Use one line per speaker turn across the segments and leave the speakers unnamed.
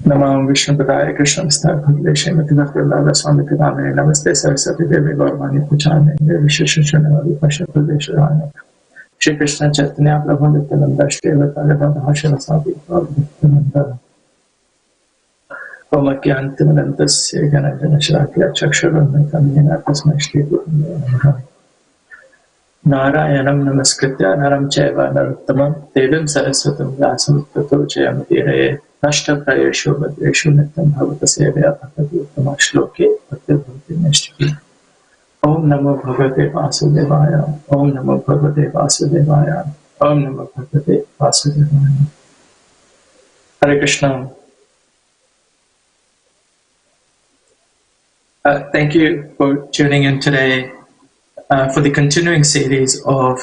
नमः विष्णुपदाय कृष्णमस्ताय भगवते श्रीमति भक्तिवेदांत स्वामी पितामहे नमस्ते सरस्वती देवी गौरवाणी प्रचारणे विशेषशरणवादी पश्चिम श्री कृष्ण चैतन्य प्रभु नित्यानंद श्री अद्वैत शिवसादि ओम ज्ञानतिमिरन्तस्य ज्ञानाञ्जनशलाकया चक्षुरुन्मिलितं तस्मै श्रीगुरुवे नमः। नारायणं नमस्कृत्य नरं चैव नरोत्तमं देवीं सरस्वतीं व्यासं ततो जयमुदीरये नष्टप्रायेषु भद्रेषु नित्यं भवतः सेवया भवति उत्तम श्लोके भक्तिर्भवति नैष्ठिकी। ओम नमो भगवते वासुदेवाय। ओम नमो भगवते वासुदेवाय। ओम नमो भगवते वासुदेवाय। हरे Krishna. Thank you for tuning in today for the continuing series of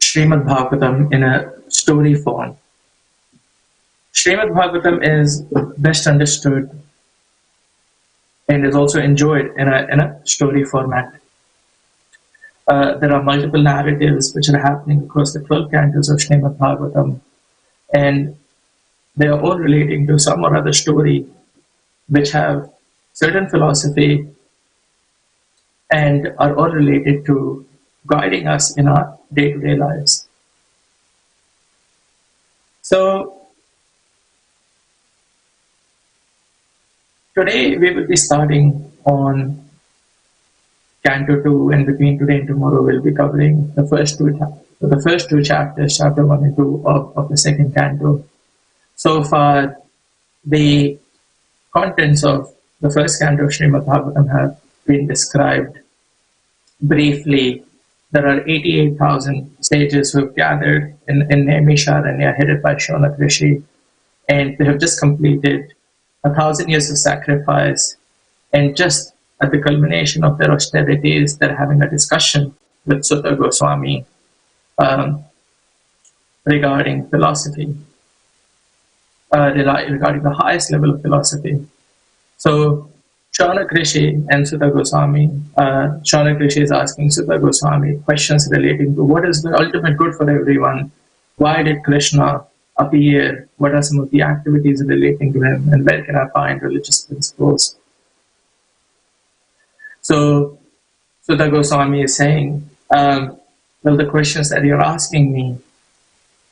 Srimad Bhagavatam in a story form. Srimad Bhagavatam is best understood and is also enjoyed in a story format. There are multiple narratives which are happening across the 12 cantos of Srimad Bhagavatam, and they are all relating to some or other story which have certain philosophy and are all related to guiding us in our day-to-day lives. So, today we will be starting on Canto 2, and between today and tomorrow we'll be covering the first two chapters, chapter 1 and 2 of the second canto. So far, the contents of the first canto of Srimad Bhagavatam have been described briefly. There are 88,000 sages who have gathered in Naimisharanya, headed by Shaunak Rishi, and they have just completed 1,000 years of sacrifice, and just at the culmination of their austerities, they're having a discussion with Sutta Goswami regarding philosophy, regarding the highest level of philosophy. So, Shaunak Rishi and Sutta Goswami, Shaunak Rishi is asking Sutta Goswami questions relating to what is the ultimate good for everyone, why did Krishna appear, what are some of the activities relating to him, and where can I find religious principles. So, Sutta Goswami is saying, well, the questions that you're asking me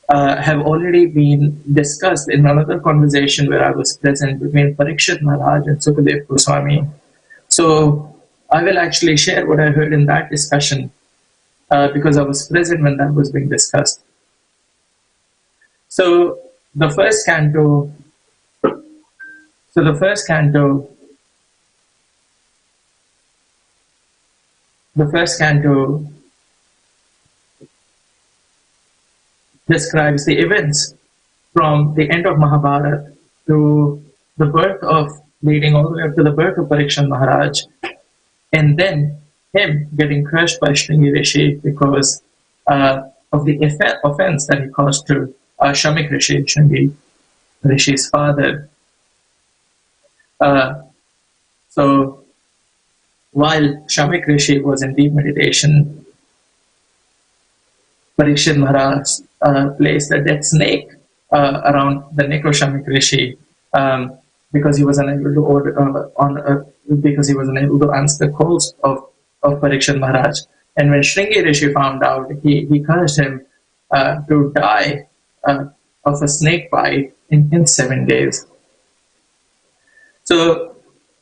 have already been discussed in another conversation where I was present between Parikshit Maharaj and Sukadev Goswami. So I will actually share what I heard in that discussion because I was present when that was being discussed. So the first canto describes the events from the end of Mahabharata to the birth of, leading all the way up to the birth of Parikshit Maharaj, and then him getting crushed by Shringi Rishi because of the offense that he caused to Shamik Rishi, Shringi Rishi's father. So while Shamik Rishi was in deep meditation, Parikshit Maharaj placed a dead snake around the neck of Shamik Rishi because he was unable to answer the calls of Parikshit Maharaj. And when Shringi Rishi found out, he cursed him to die of a snake bite in 7 days. So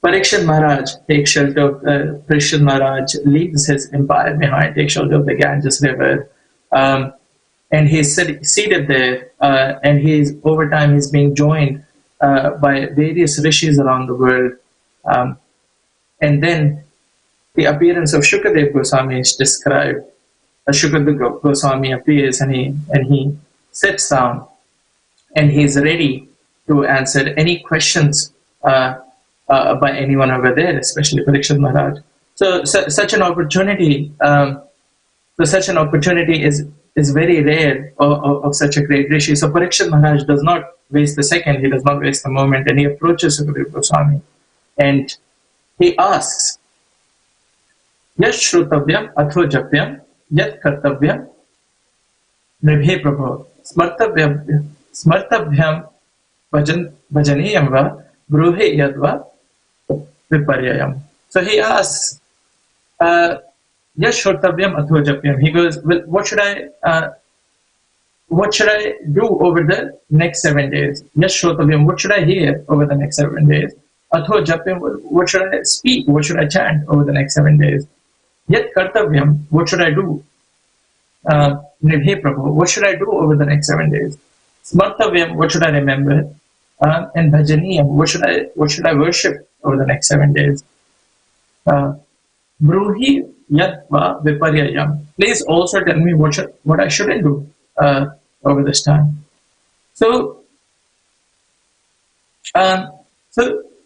Parikshit Maharaj takes shelter of Parikshit Maharaj leaves his empire behind, takes shelter of the Ganges River. And he's seated there, and over time he's being joined by various rishis around the world. And then the appearance of Shukadev Goswami is described. Shukadev Goswami appears and he sits down, and he's ready to answer any questions by anyone over there, especially Parikshit Maharaj. So such an opportunity. Such an opportunity is very rare of such a great rishi. So Parikshit Maharaj does not waste the second, he does not waste the moment, and he approaches Sukadeva Goswami and he asks, Yat Shrutavyam Atho Japyam Yat Kartavyam Nibhe Prabhu Smartabhyam Bhajaniyam Va Bruhi Yadva Viparyayam. So he asks, Yashrotavyam Atho Japyam. He goes, well, what should I do over the next 7 days? Yashrotavyam, what should I hear over the next 7 days? Atho Japyam, what should I speak? What should I chant over the next 7 days? Yat Kartavyam, what should I do? Nibhe Prabhu, what should I do over the next 7 days? Smartavyam, what should I remember? And Bhajaniyam, what should I worship over the next 7 days? Bruhi Yadva Viparyayam. Please also tell me what I shouldn't do over this time. So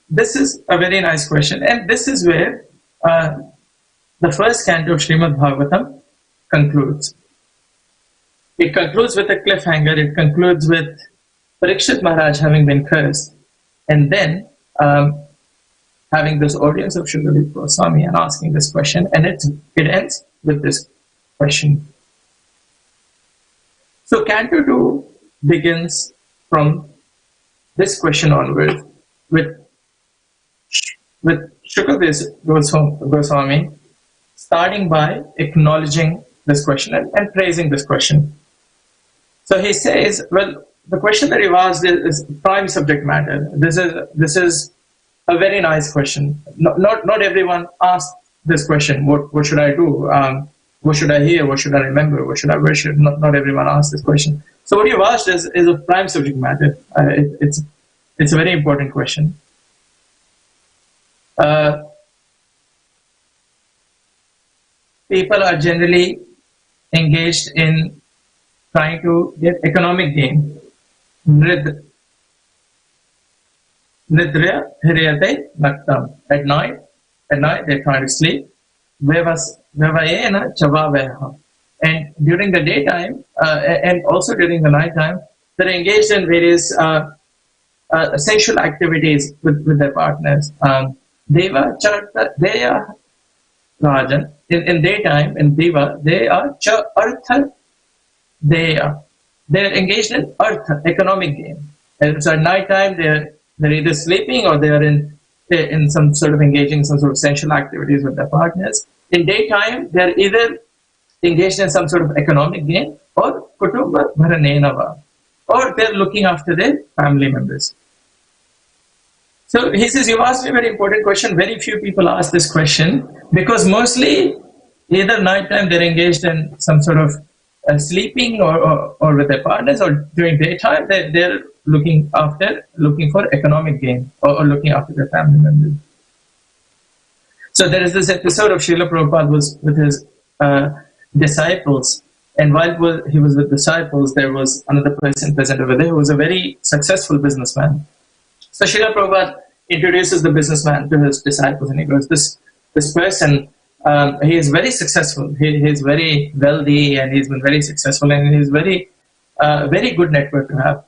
this is a very nice question, and this is where the first canto of Srimad Bhagavatam concludes. It concludes with a cliffhanger. It concludes with Parikshit Maharaj having been cursed, and then having this audience of Shukadeva Goswami and asking this question, and it ends with this question. So Canto 2 begins from this question onwards with Shukadeva Goswami starting by acknowledging this question and praising this question. So he says, well, the question that you've asked is prime subject matter. This is a very nice question. Not everyone asks this question. What should I do? What should I hear? What should I remember? What should I worship? Not everyone asks this question. So what you've asked is a prime subject matter. It's a very important question. People are generally engaged in trying to get economic gain. Nidra Hiryate Naktam. At night they're trying to sleep. Vevayena Chavaveha. And during the daytime, and also during the nighttime, they're engaged in various sexual activities with their partners. Deva Charta Deya Rajan. In daytime, in Deva, they are Cha Artha Deya. They're engaged in Artha, economic gain. And so at nighttime, they're either sleeping or they are in some sort of engaging in some sort of sexual activities with their partners. In daytime, they're either engaged in some sort of economic gain or Kutumba Bharanenava, or they're looking after their family members. So he says, you asked me a very important question. Very few people ask this question because mostly either nighttime they're engaged in some sort of sleeping or with their partners, or during daytime they're looking for economic gain or looking after their family members. So there is this episode of Srila Prabhupada was with his disciples, and while he was with disciples, there was another person present over there who was a very successful businessman. So Srila Prabhupada introduces the businessman to his disciples, and he goes, this person, he is very successful. He is very wealthy, and he's been very successful, and he's very good network to have.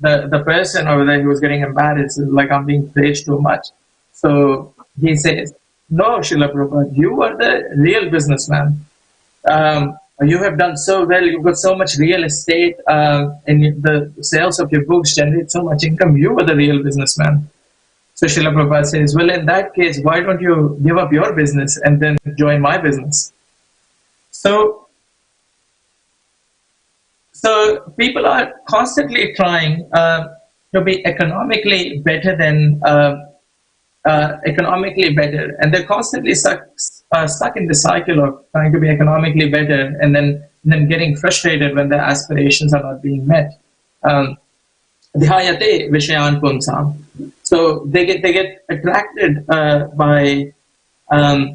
The person over there who was getting embarrassed, like, I'm being praised too much. So he says, no, Srila Prabhupada, you are the real businessman. You have done so well. You've got so much real estate, and the sales of your books generate so much income. You are the real businessman. So Srila Prabhupada says, well, in that case, why don't you give up your business and then join my business? So people are constantly trying to be economically better, and they're constantly stuck in the cycle of trying to be economically better, and then getting frustrated when their aspirations are not being met. Dhyayate Vishayan Punsam. So they get attracted by Dhyayate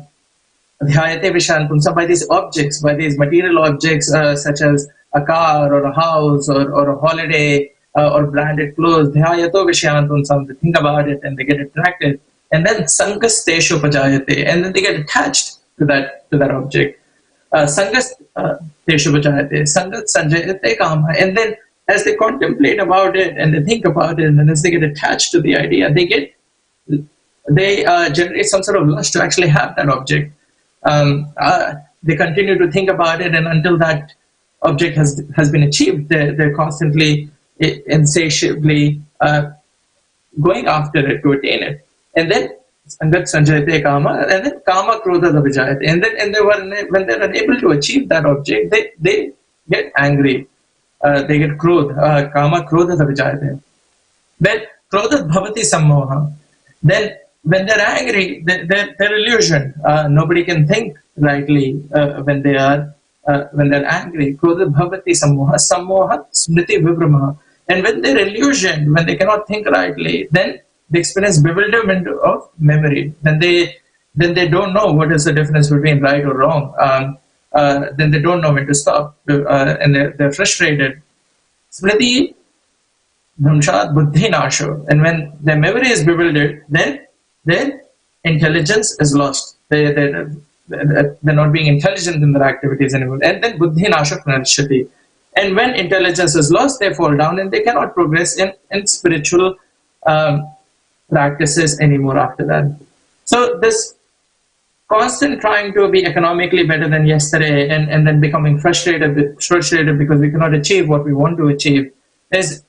Vishayan Punsam, by these objects, by these material objects such as a car or a house or a holiday or branded clothes. Dhyayato Vishayan Punsam. They think about it and they get attracted. And then Sangas Tesho Pajayate, and then they get attached to that object. Sangas Tesho Pajayate, Sangat Sanjayate Kama. And then as they contemplate about it and they think about it, and as they get attached to the idea, they generate some sort of lust to actually have that object. They continue to think about it, and until that object has been achieved, they're constantly insatiably going after it to attain it. And then Sangat Sanjayate Kama, and then Kama Krodha Vijayate. And then when they're unable to achieve that object, they get angry. They get krodha, Kama Krodha Vijayate. Then Krodha Bhavati Sammoha. Then when they're angry, they're illusioned. Nobody can think rightly when they're angry. Krodha Bhavati Sammoha, Sammoha Smriti Vibramaha. And when they're illusioned, when they cannot think rightly, then they experience bewilderment of memory. Then they don't know what is the difference between right or wrong. Then they don't know when to stop, and they're frustrated. Smriti Dhamshat Buddhi Nasho. And when their memory is bewildered, then their intelligence is lost. They're not being intelligent in their activities anymore. And then Buddhi Nasho Pranarshati. And when intelligence is lost, they fall down and they cannot progress in spiritual practices anymore after that. So this constant trying to be economically better than yesterday and then becoming frustrated because we cannot achieve what we want to achieve is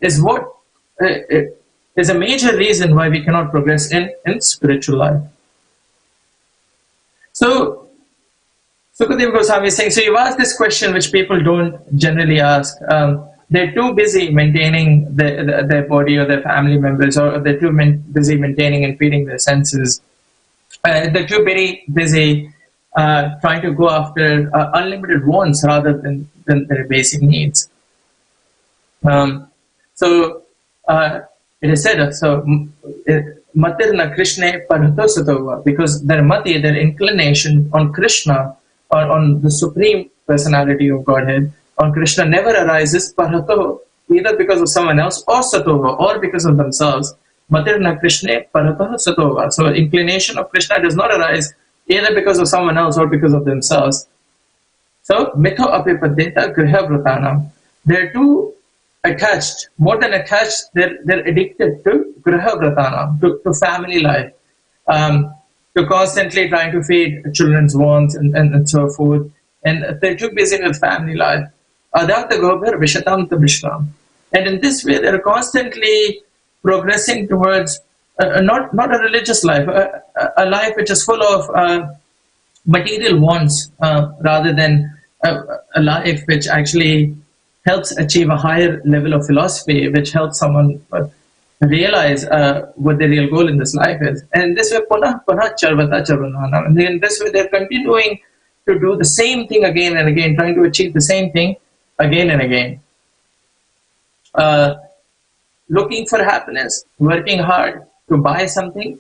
a major reason why we cannot progress in spiritual life. So Sukadeva Goswami is saying, so you've asked this question which people don't generally ask. They're too busy maintaining their body or their family members, or they're too busy maintaining and feeding their senses. They're too very busy trying to go after unlimited wants rather than their basic needs. So it is said, Matirna Krishna Parhatosatova, because their mati, their inclination on Krishna, or on the Supreme Personality of Godhead, on Krishna never arises Parato, either because of someone else or Satova, or because of themselves. Matirna Krishna Paratoha Satova. So inclination of Krishna does not arise either because of someone else or because of themselves. So Mitho Apipadeta Griha Vratana. They're too attached, more than attached, they're addicted to Griha Vratana, to family life. To constantly trying to feed children's wants and so forth. And they're too busy with family life. Adata Gobar Vishatam Vishram. And in this way, they're constantly progressing towards not a religious life, a life which is full of material wants, rather than a life which actually helps achieve a higher level of philosophy, which helps someone realize what the real goal in this life is. And this way, punah charvata charvanana. And in this way, they're continuing to do the same thing again and again, trying to achieve the same thing again and again. Looking for happiness, working hard to buy something,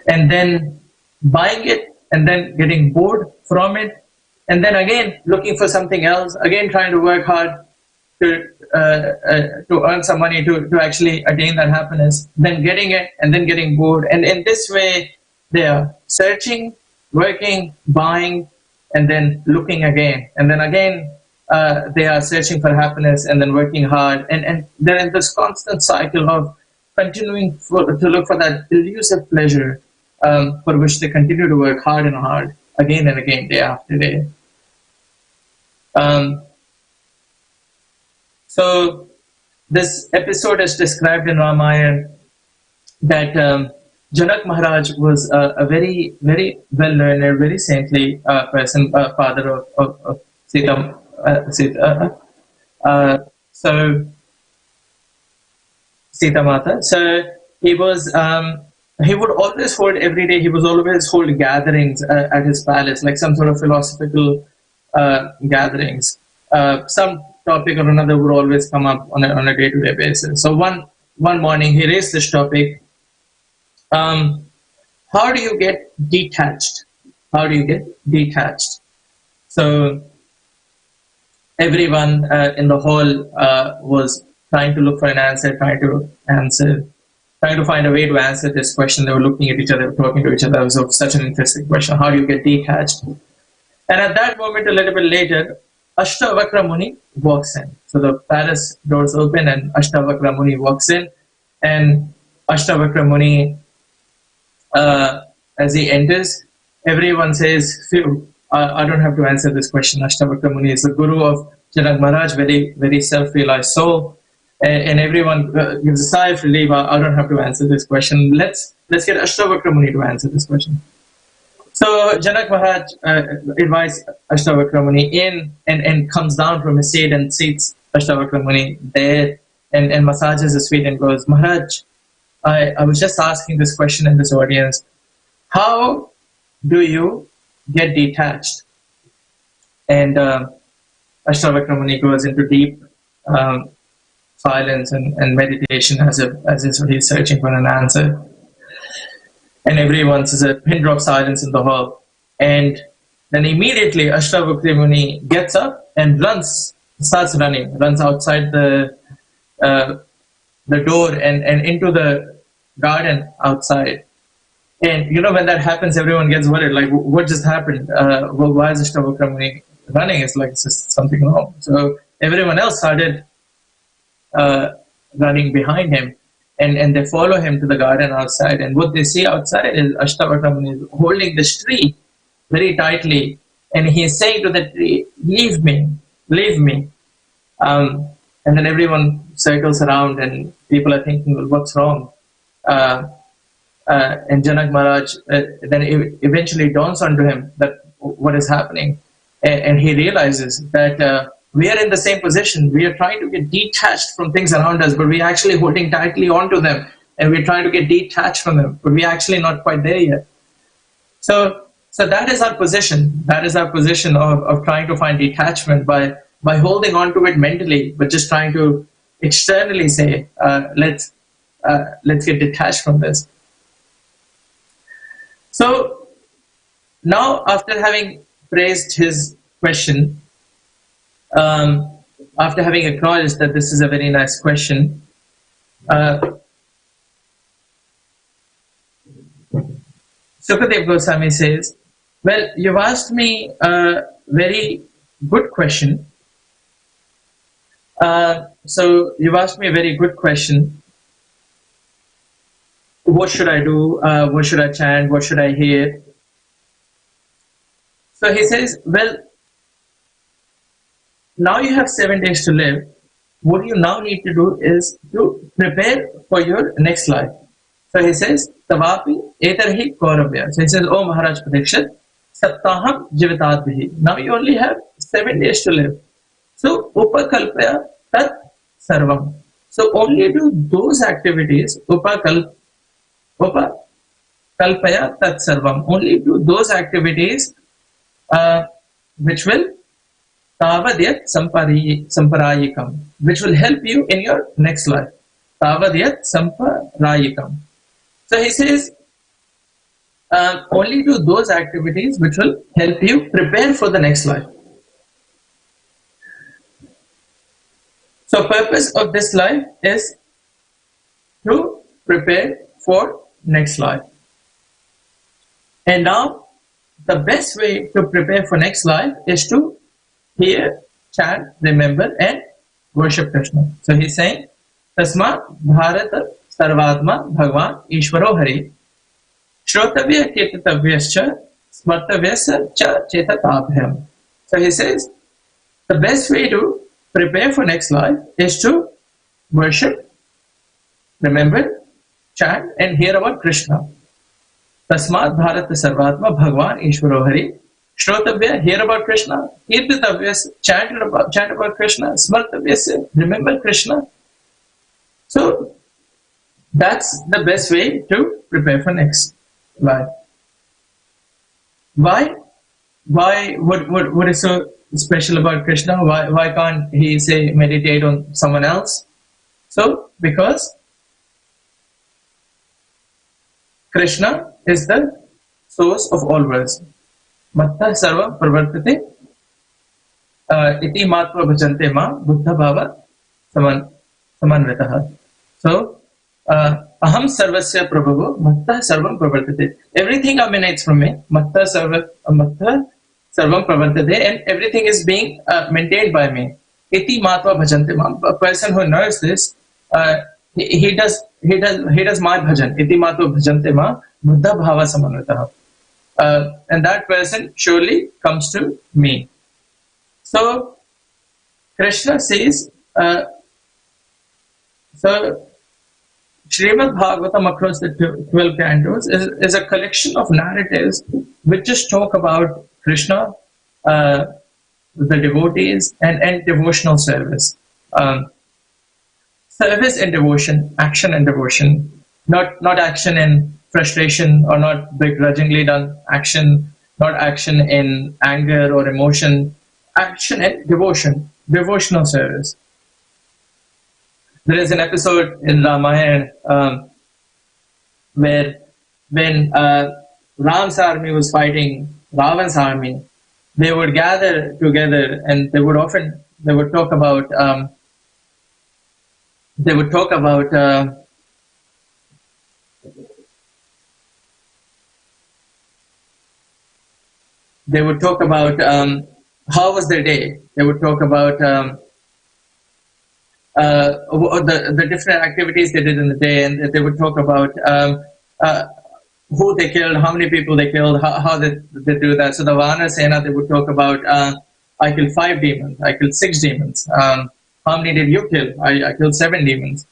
and then buying it, and then getting bored from it, and then again looking for something else, again trying to work hard to earn some money to actually attain that happiness, then getting it, and then getting bored. And in this way, they are searching, working, buying, and then looking again. And then again, they are searching for happiness and then working hard. And they're in this constant cycle of continuing to look for that elusive pleasure, for which they continue to work hard and hard, again and again, day after day. So this episode is described in Ramayana that Janak Maharaj was a very, very well-learned, very saintly person, father of Sita. So Sita Mata. So he was. He would always hold every day. He was always hold gatherings at his palace, like some sort of philosophical gatherings. Some topic or another would always come up on a day-to-day basis. So one morning he raised this topic. How do you get detached? How do you get detached? So everyone in the hall was trying to look for an answer, trying to find a way to answer this question. They were looking at each other, talking to each other. It was such an interesting question. How do you get detached? And at that moment, a little bit later, Ashtavakra Muni walks in. So the palace doors open and Ashtavakra Muni walks in. And Ashtavakra Muni, as he enters, everyone says, I don't have to answer this question. Ashtavakra Muni is the guru of Janak Maharaj, very, very self-realized soul. and everyone gives a sigh of relief. I don't have to answer this question. Let's get Ashtavakra Muni to answer this question. So Janak Maharaj invites Ashtavakra Muni in and comes down from his seat and seats Ashtavakra Muni there and massages his feet and goes, Maharaj, I was just asking this question in this audience. How do you get detached? And Ashtavakra Muni goes into deep silence and meditation as if he's searching for an answer. And everyone's is a pin drop silence in the hall. And then immediately Ashtavakra Muni gets up and starts running, runs outside the door and into the garden outside. And when that happens, everyone gets worried, like, what just happened? Why is Ashtavakra Muni running? It's like, it's just something wrong. So everyone else started running behind him. And they follow him to the garden outside. And what they see outside is Ashtavakra Muni holding this tree very tightly. And he is saying to the tree, leave me, leave me. And then everyone circles around and people are thinking, well, what's wrong? And Janak Maharaj then eventually dawns onto him that what is happening. And he realizes that we are in the same position. We are trying to get detached from things around us, but we're actually holding tightly onto them. And we're trying to get detached from them, but we're actually not quite there yet. So that is our position. That is our position of trying to find detachment by holding on to it mentally, but just trying to externally say, let's get detached from this. So now, after having praised his question, after having acknowledged that this is a very nice question, Sukadev Goswami says, well, you've asked me a very good question. So you've asked me a very good question. What should I do? What should I chant? What should I hear? So he says, well, now you have 7 days to live. What you now need to do is to prepare for your next life. So he says, Tavapi etarhi kauravya. So he says, oh Maharaj Parikshit, saptaham jivatadvihi. Now you only have 7 days to live. So upakalpaya tat sarvam. So only do those activities, upakalpaya tat sarvam. Only do those activities which will Tavadyat samparayikam, which will help you in your next life. Tavadyat samparayikam. So he says, only do those activities which will help you prepare for the next life. So purpose of this life is to prepare for next life. And now, the best way to prepare for next life is to hear, chant, remember, and worship Krishna. So he's saying, Tasmat Bharata Sarvatma Bhagwan Ishvaro Hari Shrotavya Kirtatavyascha Smartavyascha Cha Chetatabhyam. So he says, the best way to prepare for next life is to worship, remember, chant, and hear about Krishna. Tasmat Bharata Sarvatma Bhagwan Ishvaro Hari Shrotavya, hear about Krishna. Kirtitavya, chant about Krishna. Smartavya, remember Krishna. So that's the best way to prepare for next life. Why? What is so special about Krishna? Why can't he say meditate on someone else? So because Krishna is the source of all worlds. Mattha sarva pravartate iti matva bhajante ma buddha bhava samanvitaha. So aham sarvasya prabhavo mattha sarvam pravartate. Everything emanates from me. Mattha sarvam pravartate, and everything is being maintained by me. Iti matva bhajante ma. A person who knows this, he does my bhajan. Iti matva bhajante ma buddha bhava samanvitaha. And that person surely comes to me. So Krishna says, So Srimad Bhagavatam across the 12 cantos is a collection of narratives which just talk about Krishna, uh, the devotees, and devotional service. Um, Service and devotion, action and devotion, not action in frustration or not begrudgingly done action, not action in anger or emotion, action and devotion, devotional service. There is an episode in Ramayana where when Ram's army was fighting Ravan's army, they would gather together and they would talk about they would talk about they would talk about how was their day. They would talk about the different activities they did in the day, and they would talk about who they killed, how many people they killed, how they do that. So the Vana Sena, they would talk about I killed 5 demons, I killed 6 demons. How many did you kill? I killed 7 demons.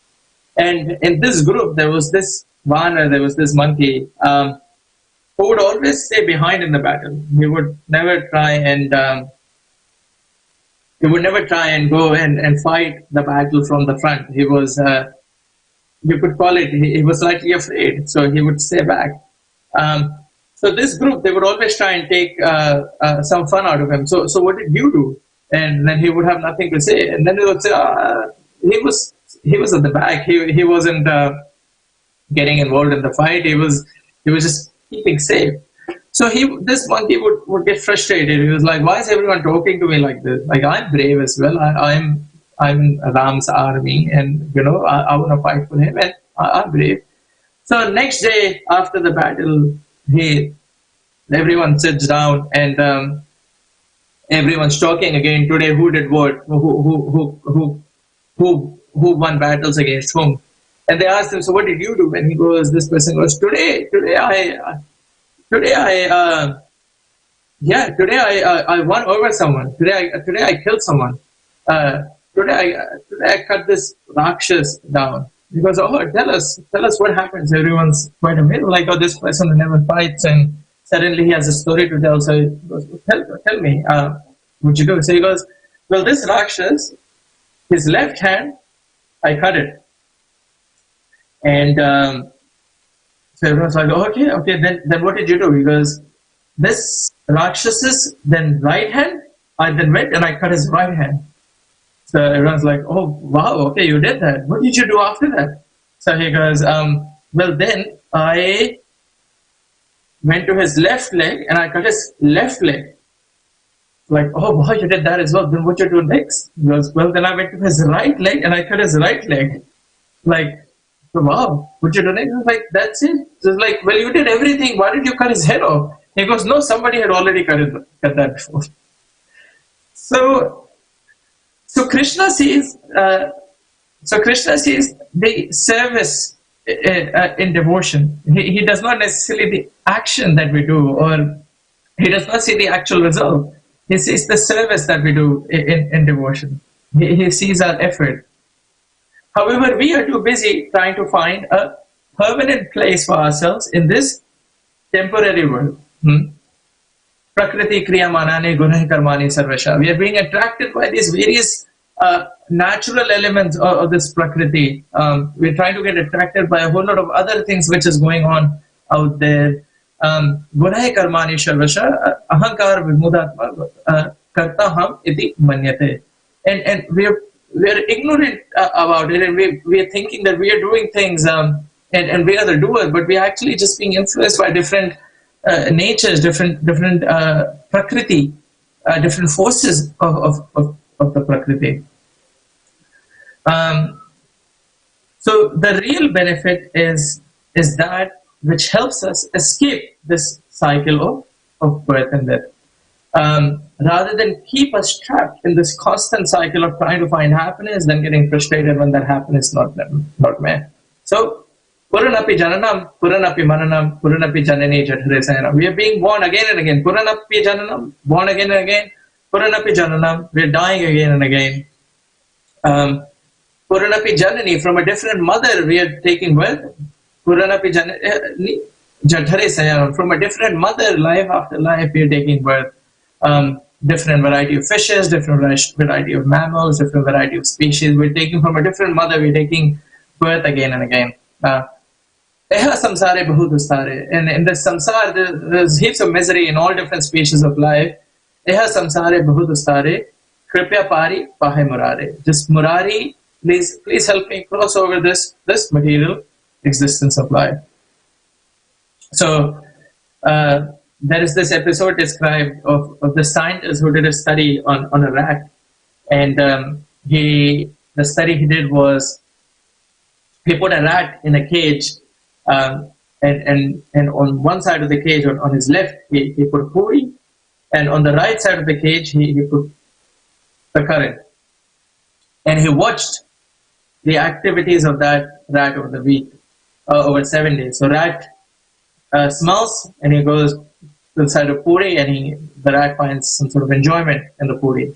And in this group, there was this Vana, there was this monkey who would always stay behind in the battle. He would never try and go and fight the battle from the front. He was, you could call it, he was slightly afraid, so he would stay back. So this group, they would always try and take some fun out of him. So what did you do? And then he would have nothing to say. And then he would say, he was at the back. He wasn't getting involved in the fight. He was just keeping safe. So this monkey would get frustrated. He was like, why is everyone talking to me like this? Like, I'm brave as well. I'm Ram's army, and I want to fight for him, and I'm brave. So next day after the battle, everyone sits down and everyone's talking again. Today, who did what? Who won battles against whom? And they asked him, so what did you do? And he goes, this person goes, today I won over someone. Today I killed someone. Today I cut this Rakshas down. He goes, oh, tell us what happens. Everyone's quite amazed, like, oh, this person never fights, and suddenly he has a story to tell. So he goes, tell me, what you do? So he goes, well, this Rakshas, his left hand, I cut it. And so everyone's like, oh, okay, then what did you do? He goes, this Rakshas's then right hand, I then went and I cut his right hand. So everyone's like, oh, wow, okay, you did that. What did you do after that? So he goes, well, then I went to his left leg and I cut his left leg. Like, oh, wow, you did that as well. Then what you do next? He goes, well, then I went to his right leg and I cut his right leg. Like, wow, what you do next? I was like, that's it. So it's like, well, you did everything. Why did you cut his head off? He goes, no, somebody had already cut that before. So Krishna sees the service in devotion. He does not necessarily the action that we do, or he does not see the actual result. He sees the service that we do in devotion. He sees our effort. However, we are too busy trying to find a permanent place for ourselves in this temporary world. Prakriti kriya manane gunahi karmani sarvasha. We are being attracted by these various natural elements of this Prakriti. We're trying to get attracted by a whole lot of other things which is going on out there. Gunahi karmani sarvasha ahankar vimudatma karta ham iti manyate. And we're ignorant about it, and we're thinking that we are doing things and we are the doer, but we're actually just being influenced by different natures, different Prakriti, different forces of the Prakriti. So the real benefit is that which helps us escape this cycle of birth and death. Rather than keep us trapped in this constant cycle of trying to find happiness, then getting frustrated when that happiness is not met. So, Puranapi Jananam, Puranapi Mananam, Puranapi Janani Jatare Sayanam. We are being born again and again. Puranapi Jananam, born again and again. Puranapi Jananam, we are dying again and again. Puranapi Janani, from a different mother we are taking birth. Puranapi Janani, Jadhare Sayanam, from a different mother, life after life we are taking birth. Different variety of fishes, different variety of mammals, different variety of species. We're taking from a different mother, we're taking birth again and again. Eha samsare bahudustare. And in the samsar, there's heaps of misery in all different species of life. Eha samsare bahudustare. Kripya pari pahe murare. Just murari, please help me cross over this material existence of life. So, there is this episode described of the scientist who did a study on a rat, and the study he did was he put a rat in a cage, and on one side of the cage, on his left, he put puri, and on the right side of the cage, he put the current, and he watched the activities of that rat over the week, over 7 days. So rat smells, and he goes to the side of puri, and the rat finds some sort of enjoyment in the puri.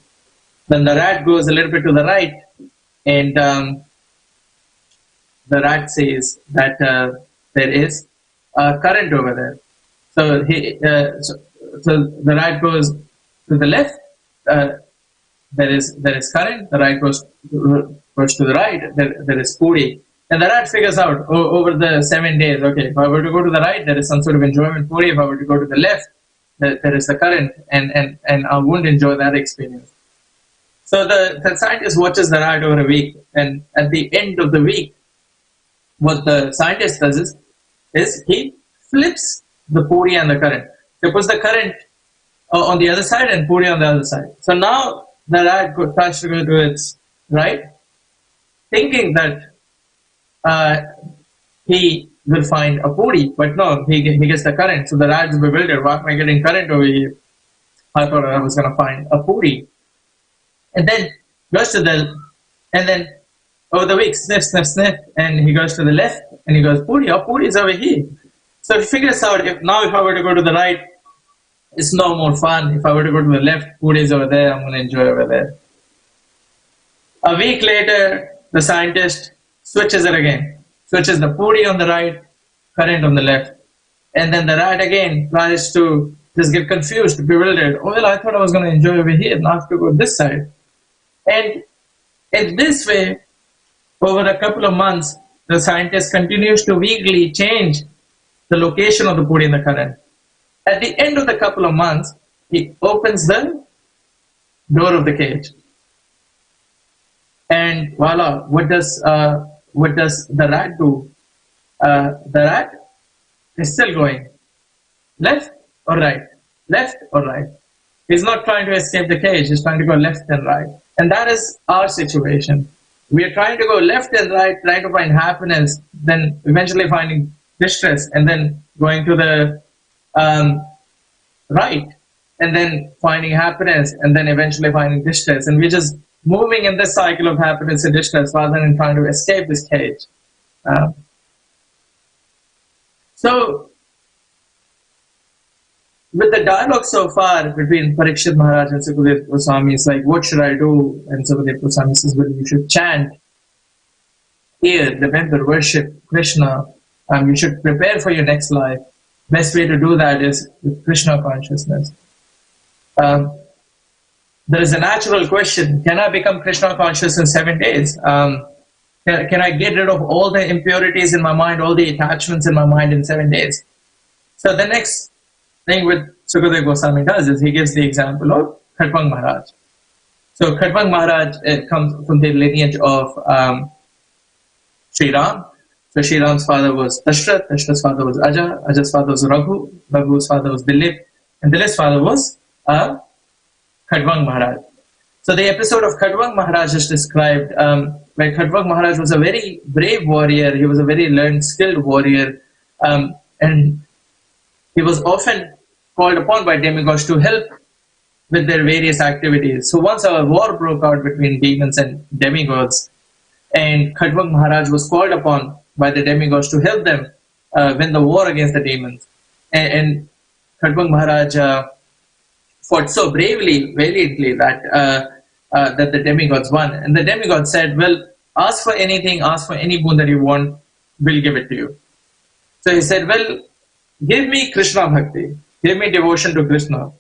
Then the rat goes a little bit to the right, and the rat says that there is a current over there. So so the rat goes to the left. There is current. The rat goes to the right. There is puri. And the rat figures out over the 7 days, okay, if I were to go to the right, there is some sort of enjoyment puri. If I were to go to the left, there is the current, and I won't enjoy that experience. So the scientist watches the rat over a week, and at the end of the week, what the scientist does is he flips the puri and the current. He puts the current on the other side and puri on the other side. So now the rat tries to go to its right, thinking that he will find a puri, but no, he gets the current. So the rat's bewildered. Why am I getting current over here? I thought I was going to find a puri. And then goes to and then over the week, sniff, and he goes to the left, and he goes, puri, oh, puri is over here. So he figures out, if I were to go to the right, it's no more fun. If I were to go to the left, puri is over there, I'm going to enjoy over there. A week later, the scientist switches it again. Switches the puri on the right, current on the left. And then the rat again tries to just get confused, bewildered. Oh, well, I thought I was going to enjoy over here. Now I have to go this side. And in this way, over a couple of months, the scientist continues to weekly change the location of the puri in the current. At the end of the couple of months, he opens the door of the cage. And voila, what does the rat do? The rat is still going left or right, left or right. He's not trying to escape the cage. He's trying to go left and right. And that is our situation. We are trying to go left and right, trying to find happiness, then eventually finding distress, and then going to the right, and then finding happiness, and then eventually finding distress. And we're just moving in this cycle of happiness and distress rather than trying to escape this cage. So, with the dialogue so far between Parikshit Maharaj and Sukadeva Goswami, it's like, what should I do? And Sukadeva Goswami says, well, you should chant, hear, remember, worship Krishna. You should prepare for your next life. Best way to do that is with Krishna consciousness. There is a natural question, can I become Krishna conscious in 7 days? Can I get rid of all the impurities in my mind, all the attachments in my mind in 7 days? So the next thing with Sukadeva Goswami does is he gives the example of Khatvang Maharaj. So Khatvang Maharaj comes from the lineage of Sri Ram. So Sri Ram's father was Dashrath, Dashrath's father was Aja, Aja's father was Raghu, Raghu's father was Dilip, and Dilip's father was Khatvang Maharaj. So the episode of Khatvang Maharaj is described where Khatvang Maharaj was a very brave warrior. He was a very learned, skilled warrior, and he was often called upon by demigods to help with their various activities. So once a war broke out between demons and demigods, and Khatvang Maharaj was called upon by the demigods to help them win the war against the demons. And Khatvang Maharaj fought so bravely, valiantly, that the demigods won. And the demigods said, well, ask for anything, ask for any boon that you want, we'll give it to you. So he said, well, give me Krishna Bhakti, give me devotion to Krishna,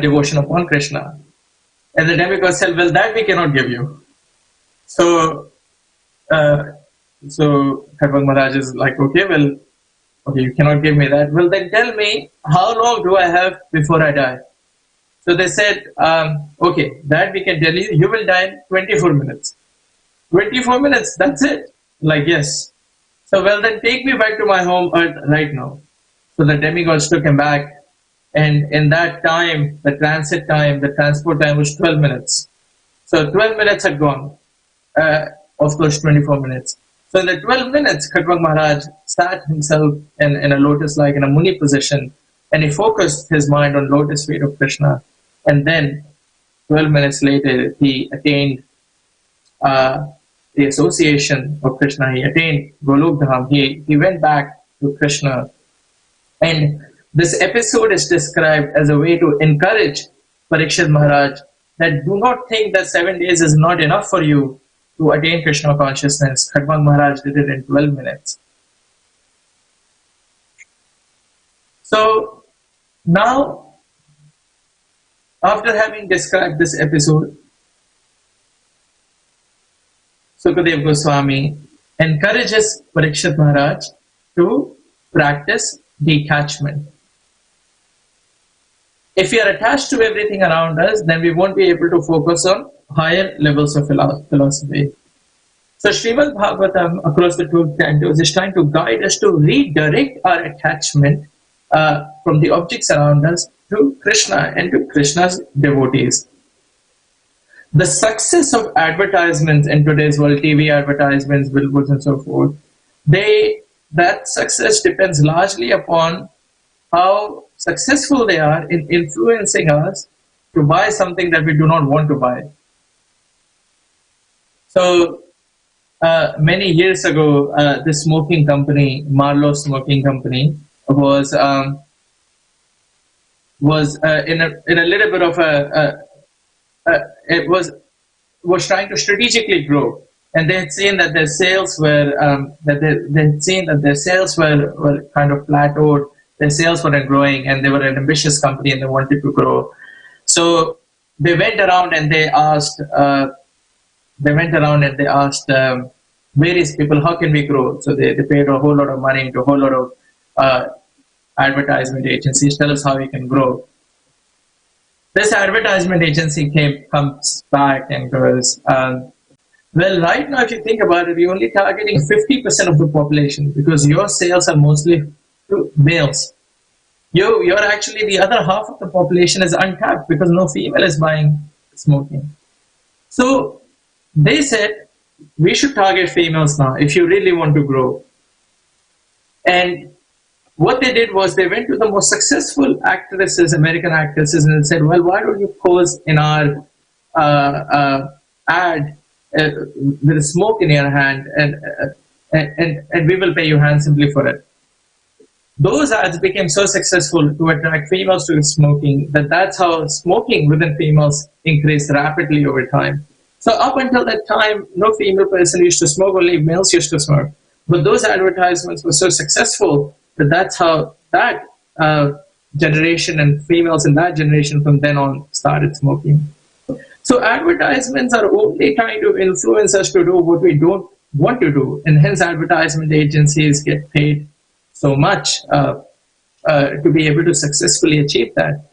devotion upon Krishna. And the demigod said, well, that we cannot give you. So Khatwang Maharaj is like, okay, you cannot give me that. Well, then tell me, how long do I have before I die? So they said, okay, that we can tell you, you will die in 24 minutes. 24 minutes, that's it? Like, yes. So, well, then take me back to my home earth right now. So the demigods took him back. And in that time, the transit time, the transport time was 12 minutes. So 12 minutes had gone of those 24 minutes. So in the 12 minutes, Khatwang Maharaj sat himself in a lotus-like, in a muni position, and he focused his mind on lotus feet of Krishna. And then 12 minutes later, he attained the association of Krishna. He attained Golok Dham. He went back to Krishna. And this episode is described as a way to encourage Parikshit Maharaj that do not think that 7 days is not enough for you to attain Krishna consciousness. Khatwang Maharaj did it in 12 minutes. So now, after having described this episode, Sukadev Goswami encourages Parikshit Maharaj to practice detachment. If we are attached to everything around us, then we won't be able to focus on higher levels of philosophy. So Srimad Bhagavatam across the 12 cantos is trying to guide us to redirect our attachment from the objects around us to Krishna and to Krishna's devotees. The success of advertisements in today's world, TV advertisements, billboards and so forth, that success depends largely upon how successful they are in influencing us to buy something that we do not want to buy. So many years ago, the smoking company, Marlowe Smoking Company, was in a little bit of it was trying to strategically grow, and they had seen that their sales were kind of plateaued. Their sales weren't growing, and they were an ambitious company, and they wanted to grow. So they went around and they asked. Various people, how can we grow? So they paid a whole lot of money into a whole lot of advertisement agencies. Tell us how we can grow. This advertisement agency comes back and goes, well, right now, if you think about it, we're only targeting 50% of the population because your sales are mostly to males. You're actually, the other half of the population is untapped because no female is buying smoking. So they said, we should target females now if you really want to grow. And what they did was they went to the most successful actresses, American actresses, and said, well, why don't you pose in our ad with a smoke in your hand and we will pay you handsomely for it. Those ads became so successful to attract females to smoking that's how smoking within females increased rapidly over time. So up until that time, no female person used to smoke, only males used to smoke. But those advertisements were so successful that's how that generation and females in that generation from then on started smoking. So advertisements are only trying to influence us to do what we don't want to do. And hence advertisement agencies get paid so much to be able to successfully achieve that.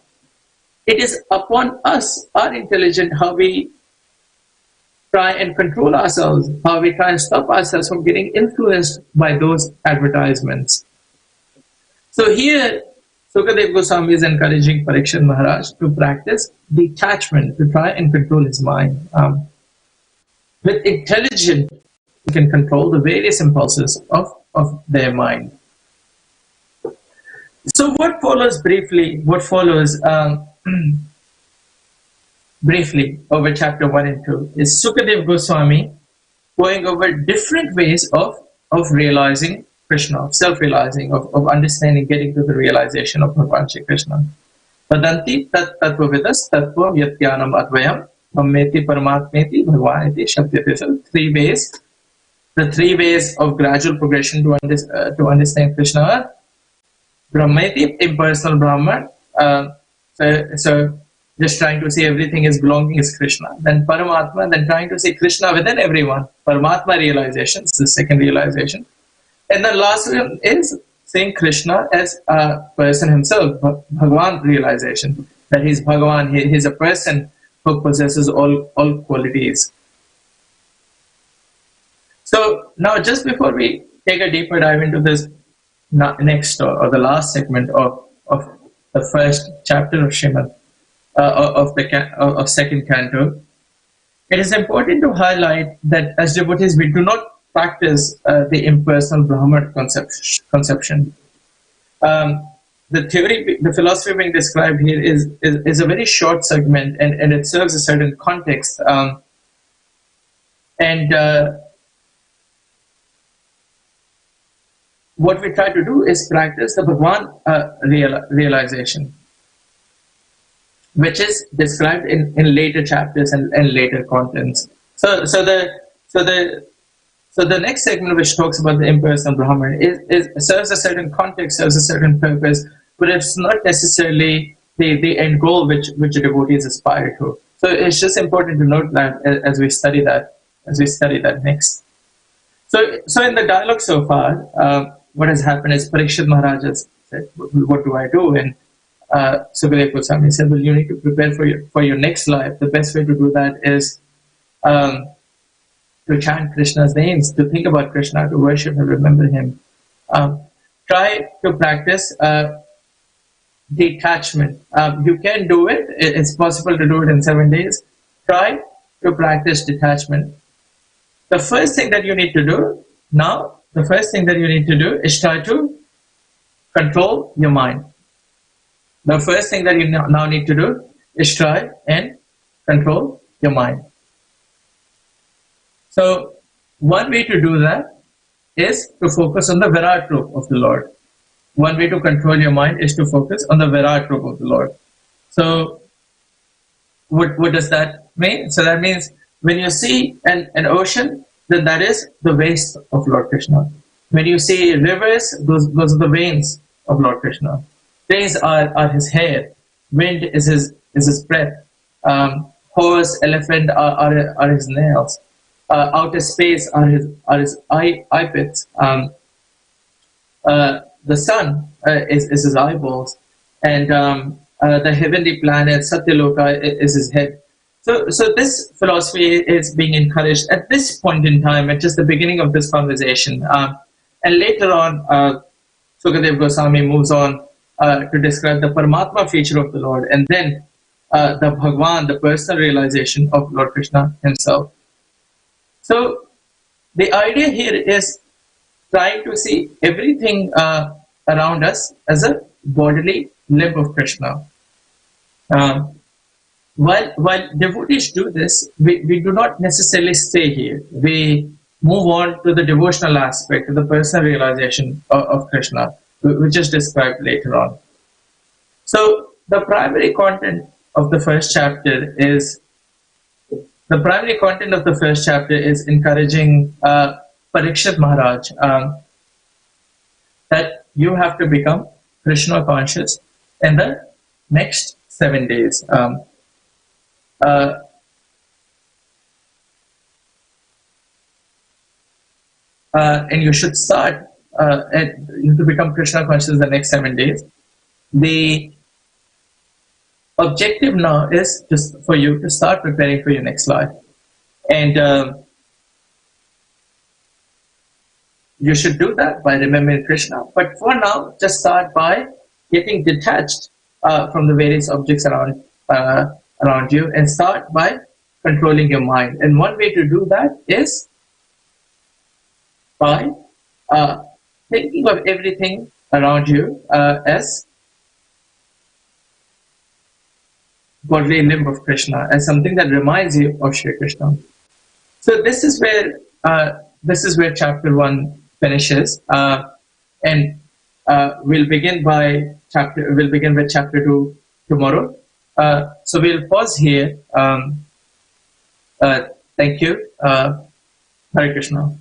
It is upon us, our intelligence, how we try and control ourselves, how we try and stop ourselves from getting influenced by those advertisements. So here, Sukadev Goswami is encouraging Parikshit Maharaj to practice detachment, to try and control his mind. With intelligence, you can control the various impulses of their mind. So what follows briefly over chapter 1 and 2 is Sukadev Goswami going over different ways of realizing Krishna, of self-realizing, of understanding, getting to the realization of Bhagavan Shri Krishna. Vadanti tat tattva vidas tattva yatyanam advayam Brahmeti Paramatmeti Bhagwaneti Shakyate. So the three ways of gradual progression to understand Krishna are Brahmeti, impersonal Brahman. So just trying to see everything is belonging is Krishna. Then Paramatma, then trying to see Krishna within everyone. Paramatma realization is the second realization. And the last one is seeing Krishna as a person himself, Bhagavan realization. That he's Bhagavan, he's a person who possesses all qualities. So now just before we take a deeper dive into this next or the last segment of the first chapter of Srimad, of second canto, it is important to highlight that as devotees we do not practice the impersonal Brahman conception. The theory, the philosophy being described here is a very short segment, and it serves a certain context. What we try to do is practice the Bhagwan realization, which is described in later chapters and later contents. So the next segment, which talks about the impersonal Brahman, serves a certain context, serves a certain purpose, but it's not necessarily the end goal which the devotees aspire to. So it's just important to note that as we study that next. So in the dialogue so far, what has happened is Parikshit Maharaj has said, "What do I do?" And Sukadeva Goswami said, "Well, you need to prepare for your next life. The best way to do that is to chant Krishna's names, to think about Krishna, to worship and remember him. Try to practice detachment. You can do it. It's possible to do it in 7 days. Try to practice detachment. The first thing that you need to do is try to control your mind. The first thing that you now need to do is try and control your mind. So one way to do that is to focus on the Virat Rup of the Lord. One way to control your mind is to focus on the Virat Rup of the Lord. So what does that mean? So that means when you see an ocean, then that is the waist of Lord Krishna. When you see rivers, those are the veins of Lord Krishna. Veins are his hair. Wind is his breath. Horse, elephant are his nails. Outer space are his eye pits. The sun is his eyeballs, and the heavenly planet Satyaloka is his head. So this philosophy is being encouraged at this point in time, at just the beginning of this conversation, and later on, Sukadeva Goswami moves on to describe the Paramatma feature of the Lord, and then the Bhagwan, the personal realization of Lord Krishna himself. So the idea here is trying to see everything around us as a bodily limb of Krishna. While devotees do this, we do not necessarily stay here. We move on to the devotional aspect, to the personal realization of Krishna, which is described later on. So the primary content of the first chapter is encouraging Parikshit Maharaj that you have to become Krishna conscious in the next 7 days. And you should start to become Krishna conscious in the next 7 days. The objective now is just for you to start preparing for your next life. And you should do that by remembering Krishna. But for now, just start by getting detached from the various objects around you, and start by controlling your mind. And one way to do that is by thinking of everything around you as bodily limb of Krishna, as something that reminds you of Shri Krishna. So this is where chapter 1 finishes, and we'll begin with chapter 2 tomorrow. So we'll pause here Thank you. Hare Krishna.